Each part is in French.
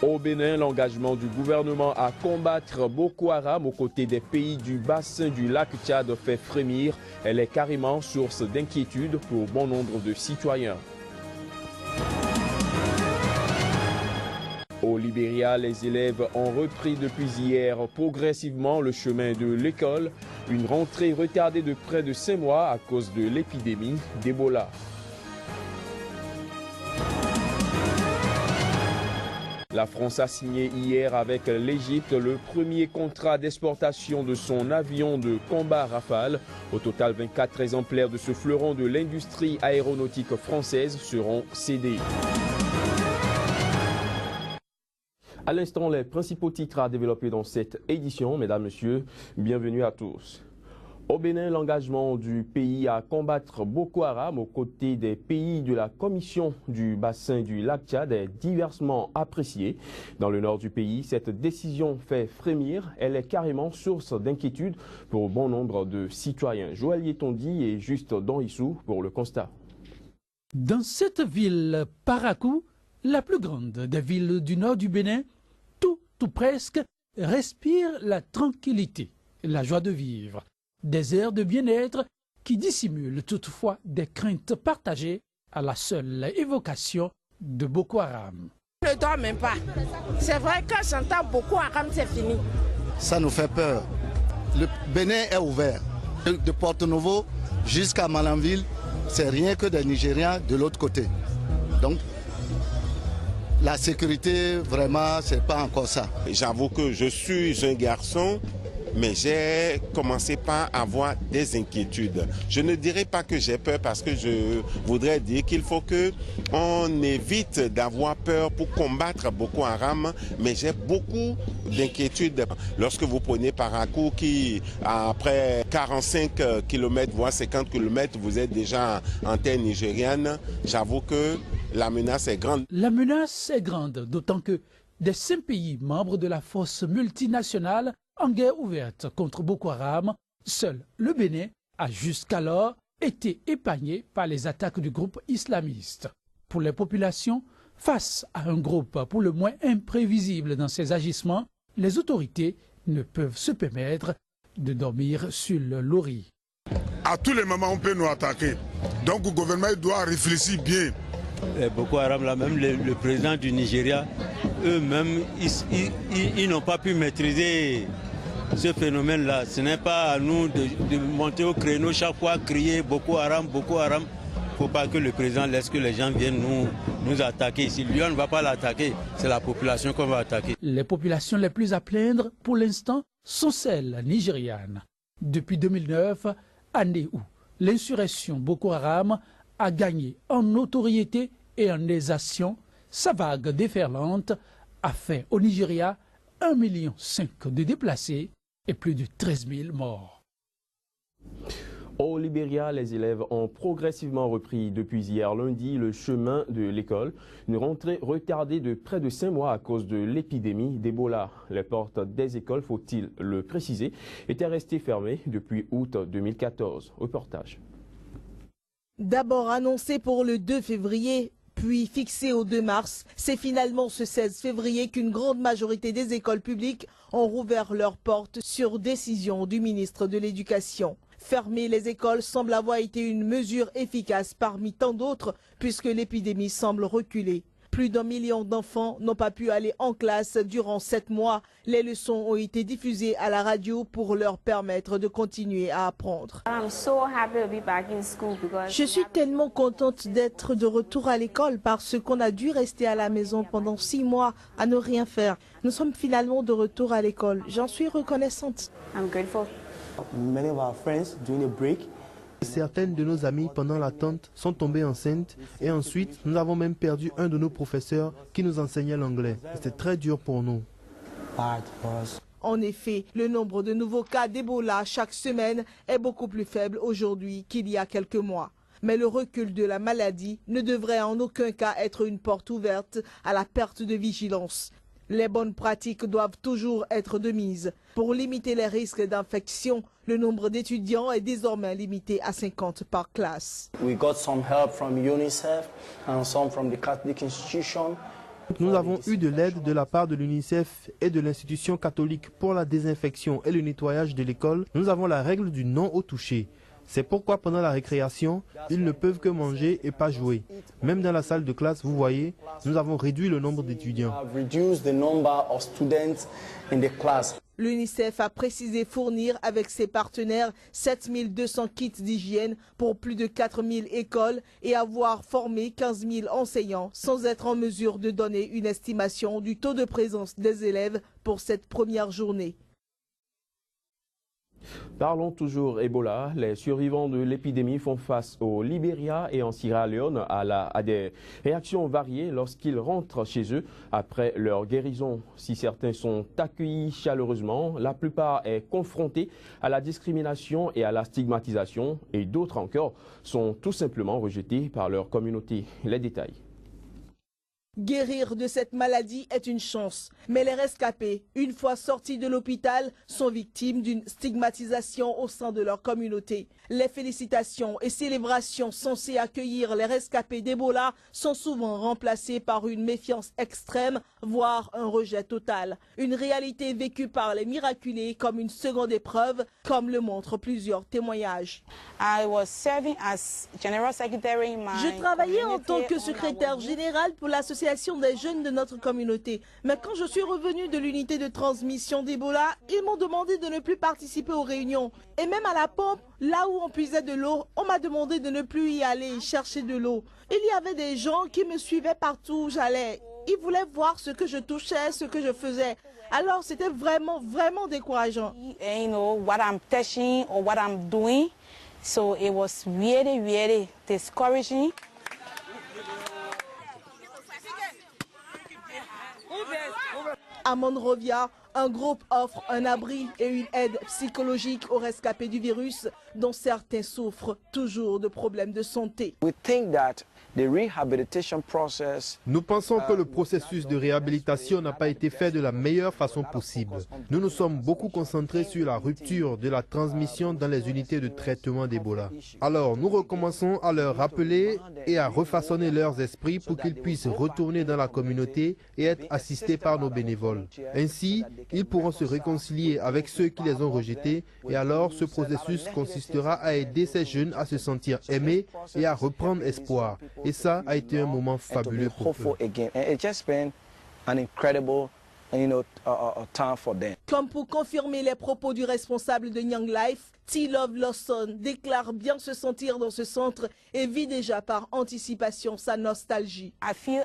Au Bénin, l'engagement du gouvernement à combattre Boko Haram aux côtés des pays du bassin du lac Tchad fait frémir. Elle est carrément source d'inquiétude pour bon nombre de citoyens. Au Libéria, les élèves ont repris depuis hier progressivement le chemin de l'école. Une rentrée retardée de près de 5 mois à cause de l'épidémie d'Ebola. La France a signé hier avec l'Égypte le premier contrat d'exportation de son avion de combat Rafale. Au total, 24 exemplaires de ce fleuron de l'industrie aéronautique française seront cédés. À l'instant, les principaux titres à développer dans cette édition. Mesdames, Messieurs, bienvenue à tous. Au Bénin, l'engagement du pays à combattre Boko Haram aux côtés des pays de la Commission du bassin du lac Tchad est diversement appréciée. Dans le nord du pays, cette décision fait frémir. Elle est carrément source d'inquiétude pour bon nombre de citoyens. Joël Yetondi et Juste Donissou pour le constat. Dans cette ville, Parakou, la plus grande des villes du nord du Bénin, tout presque respire la tranquillité, la joie de vivre. Des airs de bien-être qui dissimulent toutefois des craintes partagées à la seule évocation de Boko Haram. Je ne dors même pas. C'est vrai que quand j'entends Boko Haram, c'est fini. Ça nous fait peur. Le Bénin est ouvert. De Porto-Novo jusqu'à Malanville, c'est rien que des Nigériens de l'autre côté. Donc, la sécurité, vraiment, c'est pas encore ça. J'avoue que je suis un garçon, mais j'ai commencé par avoir des inquiétudes. Je ne dirais pas que j'ai peur parce que je voudrais dire qu'il faut qu'on évite d'avoir peur pour combattre Boko Haram, mais j'ai beaucoup d'inquiétudes. Lorsque vous prenez Parakou qui, après 45 km, voire 50 km, vous êtes déjà en terre nigériane, j'avoue que la menace est grande. La menace est grande, d'autant que des 5 pays membres de la force multinationale en guerre ouverte contre Boko Haram, seul le Bénin a jusqu'alors été épargné par les attaques du groupe islamiste. Pour les populations, face à un groupe pour le moins imprévisible dans ses agissements, les autorités ne peuvent se permettre de dormir sur le laurier. À tous les moments, on peut nous attaquer. Donc le gouvernement doit réfléchir bien. Boko Haram, là, même le président du Nigeria, eux-mêmes, ils n'ont pas pu maîtriser ce phénomène-là. Ce n'est pas à nous de monter au créneau chaque fois, crier Boko Haram, Boko Haram. Il ne faut pas que le président laisse que les gens viennent nous attaquer. Si lui, on ne va pas l'attaquer, c'est la population qu'on va attaquer. Les populations les plus à plaindre, pour l'instant, sont celles nigérianes. Depuis 2009, année où l'insurrection Boko Haram a gagné en notoriété et en exertion, sa vague déferlante a fait au Nigeria 1,5 million de déplacés et plus de 13 000 morts. Au Libéria, les élèves ont progressivement repris depuis hier lundi le chemin de l'école. Une rentrée retardée de près de 5 mois à cause de l'épidémie d'Ebola. Les portes des écoles, faut-il le préciser, étaient restées fermées depuis août 2014. Reportage. D'abord annoncé pour le 2 février, puis fixé au 2 mars, c'est finalement ce 16 février qu'une grande majorité des écoles publiques ont rouvert leurs portes sur décision du ministre de l'Éducation. Fermer les écoles semble avoir été une mesure efficace parmi tant d'autres puisque l'épidémie semble reculer. Plus d'1 million d'enfants n'ont pas pu aller en classe durant 7 mois. Les leçons ont été diffusées à la radio pour leur permettre de continuer à apprendre. Je suis tellement contente d'être de retour à l'école parce qu'on a dû rester à la maison pendant 6 mois à ne rien faire. Nous sommes finalement de retour à l'école. J'en suis reconnaissante. Certaines de nos amies pendant l'attente sont tombées enceintes et ensuite nous avons même perdu un de nos professeurs qui nous enseignait l'anglais. C'était très dur pour nous. En effet, le nombre de nouveaux cas d'Ebola chaque semaine est beaucoup plus faible aujourd'hui qu'il y a quelques mois. Mais le recul de la maladie ne devrait en aucun cas être une porte ouverte à la perte de vigilance. Les bonnes pratiques doivent toujours être de mise. Pour limiter les risques d'infection, le nombre d'étudiants est désormais limité à 50 par classe. We got some help from UNICEF and some from the Catholic institution. Nous avons eu de l'aide de la part de l'UNICEF et de l'Institution catholique pour la désinfection et le nettoyage de l'école. Nous avons la règle du non au toucher. C'est pourquoi pendant la récréation, ils ne peuvent que manger et pas jouer. Même dans la salle de classe, vous voyez, nous avons réduit le nombre d'étudiants. L'UNICEF a précisé fournir avec ses partenaires 7200 kits d'hygiène pour plus de 4000 écoles et avoir formé 15 000 enseignants sans être en mesure de donner une estimation du taux de présence des élèves pour cette première journée. Parlons toujours Ebola. Les survivants de l'épidémie font face au Libéria et en Sierra Leone à des réactions variées lorsqu'ils rentrent chez eux après leur guérison. Si certains sont accueillis chaleureusement, la plupart est confrontés à la discrimination et à la stigmatisation et d'autres encore sont tout simplement rejetés par leur communauté. Les détails. Guérir de cette maladie est une chance, mais les rescapés, une fois sortis de l'hôpital, sont victimes d'une stigmatisation au sein de leur communauté. Les félicitations et célébrations censées accueillir les rescapés d'Ebola sont souvent remplacées par une méfiance extrême, voire un rejet total. Une réalité vécue par les miraculés comme une seconde épreuve, comme le montrent plusieurs témoignages. Je travaillais en tant que secrétaire général pour l'association des jeunes de notre communauté. Mais quand je suis revenue de l'unité de transmission d'Ebola, ils m'ont demandé de ne plus participer aux réunions. Et même à la pompe, là où on puisait de l'eau, on m'a demandé de ne plus y aller chercher de l'eau. Il y avait des gens qui me suivaient partout où j'allais. Ils voulaient voir ce que je touchais, ce que je faisais. Alors c'était vraiment décourageant. So it was really discouraging. À Monrovia, un groupe offre un abri et une aide psychologique aux rescapés du virus, dont certains souffrent toujours de problèmes de santé. Nous pensons que le processus de réhabilitation n'a pas été fait de la meilleure façon possible. Nous nous sommes beaucoup concentrés sur la rupture de la transmission dans les unités de traitement d'Ebola. Alors, nous recommençons à leur rappeler et à refaçonner leurs esprits pour qu'ils puissent retourner dans la communauté et être assistés par nos bénévoles. Ainsi, ils pourront se réconcilier avec ceux qui les ont rejetés et alors ce processus consistera à aider ces jeunes à se sentir aimés et à reprendre espoir. Et ça a été un moment fabuleux pour eux. Comme pour confirmer les propos du responsable de Young Life, T. Love Lawson déclare bien se sentir dans ce centre et vit déjà par anticipation sa nostalgie. Je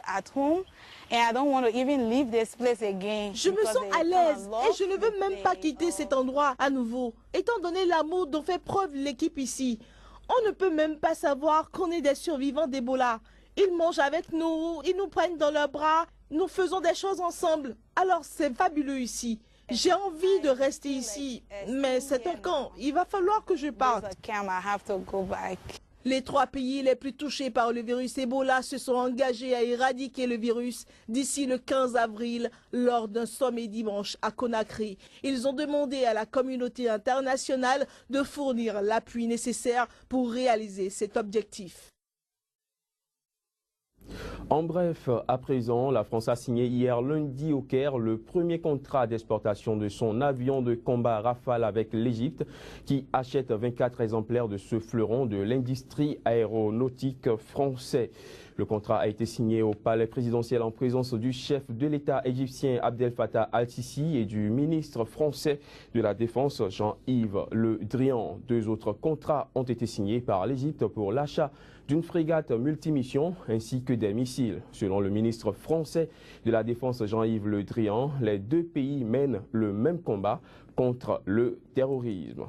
me sens à l'aise et je ne veux même pas quitter cet endroit à nouveau, étant donné l'amour dont fait preuve l'équipe ici. On ne peut même pas savoir qu'on est des survivants d'Ebola. Ils mangent avec nous, ils nous prennent dans leurs bras, nous faisons des choses ensemble. Alors c'est fabuleux ici. J'ai envie de rester ici, mais c'est un camp. Il va falloir que je parte. Les 3 pays les plus touchés par le virus Ebola se sont engagés à éradiquer le virus d'ici le 15 avril lors d'un sommet dimanche à Conakry. Ils ont demandé à la communauté internationale de fournir l'appui nécessaire pour réaliser cet objectif. En bref, à présent, la France a signé hier lundi au Caire le premier contrat d'exportation de son avion de combat Rafale avec l'Égypte qui achète 24 exemplaires de ce fleuron de l'industrie aéronautique français. Le contrat a été signé au palais présidentiel en présence du chef de l'État égyptien Abdel Fattah al-Sisi et du ministre français de la Défense Jean-Yves Le Drian. 2 autres contrats ont été signés par l'Égypte pour l'achat d'une frégate multimission ainsi que des missiles. Selon le ministre français de la Défense Jean-Yves Le Drian, les 2 pays mènent le même combat contre le terrorisme.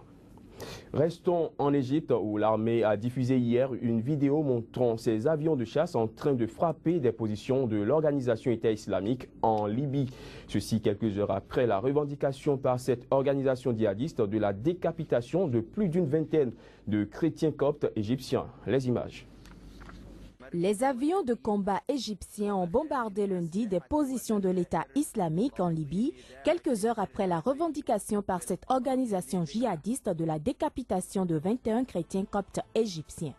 Restons en Égypte où l'armée a diffusé hier une vidéo montrant ses avions de chasse en train de frapper des positions de l'organisation État islamique en Libye. Ceci quelques heures après la revendication par cette organisation djihadiste de la décapitation de plus d'une vingtaine de chrétiens coptes égyptiens. Les images. Les avions de combat égyptiens ont bombardé lundi des positions de l'État islamique en Libye, quelques heures après la revendication par cette organisation djihadiste de la décapitation de 21 chrétiens coptes égyptiens.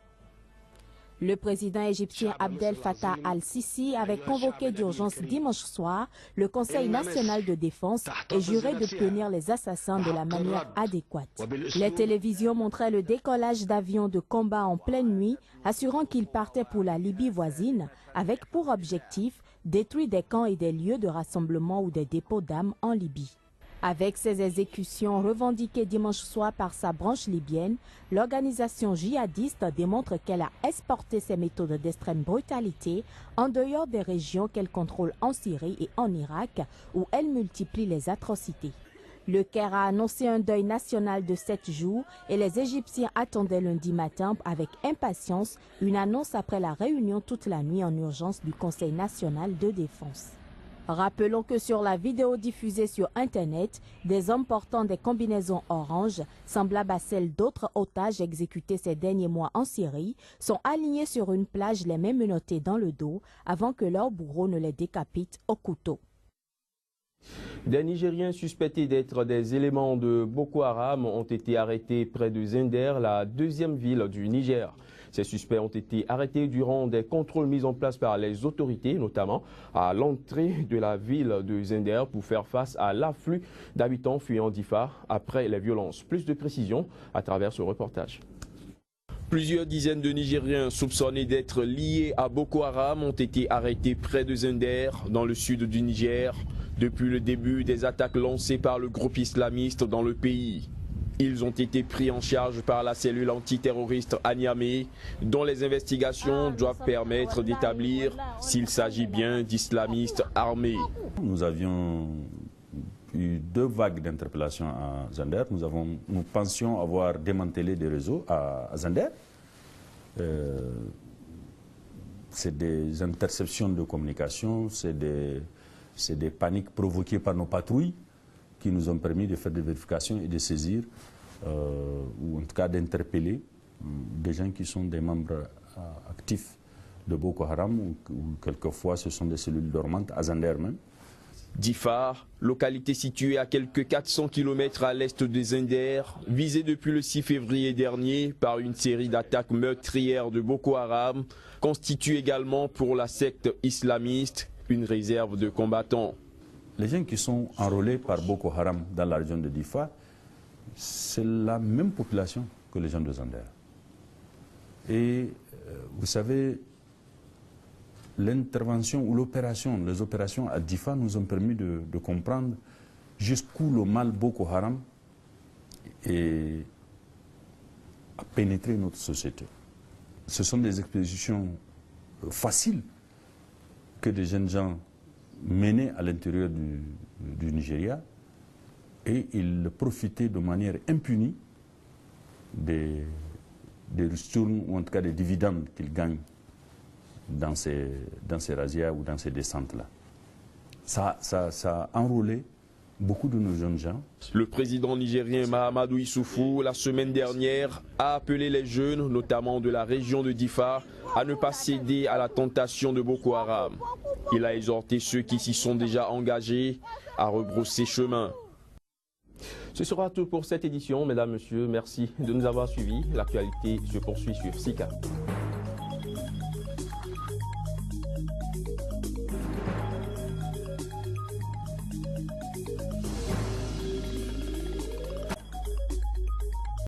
Le président égyptien Abdel Fattah al-Sisi avait convoqué d'urgence dimanche soir le Conseil national de défense et juré de punir les assassins de la manière adéquate. Les télévisions montraient le décollage d'avions de combat en pleine nuit, assurant qu'ils partaient pour la Libye voisine, avec pour objectif détruire des camps et des lieux de rassemblement ou des dépôts d'armes en Libye. Avec ces exécutions revendiquées dimanche soir par sa branche libyenne, l'organisation djihadiste démontre qu'elle a exporté ses méthodes d'extrême brutalité en dehors des régions qu'elle contrôle en Syrie et en Irak, où elle multiplie les atrocités. Le Caire a annoncé un deuil national de 7 jours et les Égyptiens attendaient lundi matin avec impatience une annonce après la réunion toute la nuit en urgence du Conseil national de défense. Rappelons que sur la vidéo diffusée sur Internet, des hommes portant des combinaisons oranges, semblables à celles d'autres otages exécutés ces derniers mois en Syrie, sont alignés sur une plage les mains menottées dans le dos avant que leur bourreau ne les décapite au couteau. Des Nigériens suspectés d'être des éléments de Boko Haram ont été arrêtés près de Zender, la deuxième ville du Niger. Ces suspects ont été arrêtés durant des contrôles mis en place par les autorités, notamment à l'entrée de la ville de Zender pour faire face à l'afflux d'habitants fuyant Difa après les violences. Plus de précisions à travers ce reportage. Plusieurs dizaines de Nigériens soupçonnés d'être liés à Boko Haram ont été arrêtés près de Zender, dans le sud du Niger, depuis le début des attaques lancées par le groupe islamiste dans le pays. Ils ont été pris en charge par la cellule antiterroriste à Niamey, dont les investigations doivent permettre d'établir s'il s'agit bien d'islamistes armés. Nous avions eu 2 vagues d'interpellations à Zender. Nous pensions avoir démantelé des réseaux à Zender. C'est des interceptions de communication, c'est des paniques provoquées par nos patrouilles qui nous ont permis de faire des vérifications et de saisir, ou en tout cas d'interpeller des gens qui sont des membres actifs de Boko Haram, ou quelquefois ce sont des cellules dormantes à Zender même. Difa, localité située à quelques 400 km à l'est de Zender, visée depuis le 6 février dernier par une série d'attaques meurtrières de Boko Haram, constitue également pour la secte islamiste une réserve de combattants. Les gens qui sont enrôlés par Boko Haram dans la région de Difa, c'est la même population que les gens de Zender. Et vous savez, l'intervention ou les opérations à Difa nous ont permis de comprendre jusqu'où le mal Boko Haram a pénétré notre société. Ce sont des expéditions faciles que des jeunes gens menaient à l'intérieur du Nigeria, et ils profitaient de manière impunie des ristournes ou en tout cas des dividendes qu'ils gagnent dans ces razzias ou dans ces descentes-là. Ça a enrôlé beaucoup de nos jeunes gens. Le président nigérien Mahamadou Issoufou, la semaine dernière, a appelé les jeunes, notamment de la région de Difa, à ne pas céder à la tentation de Boko Haram. Il a exhorté ceux qui s'y sont déjà engagés à rebrousser chemin. Ce sera tout pour cette édition, mesdames, messieurs. Merci de nous avoir suivis. L'actualité se poursuit sur SICA.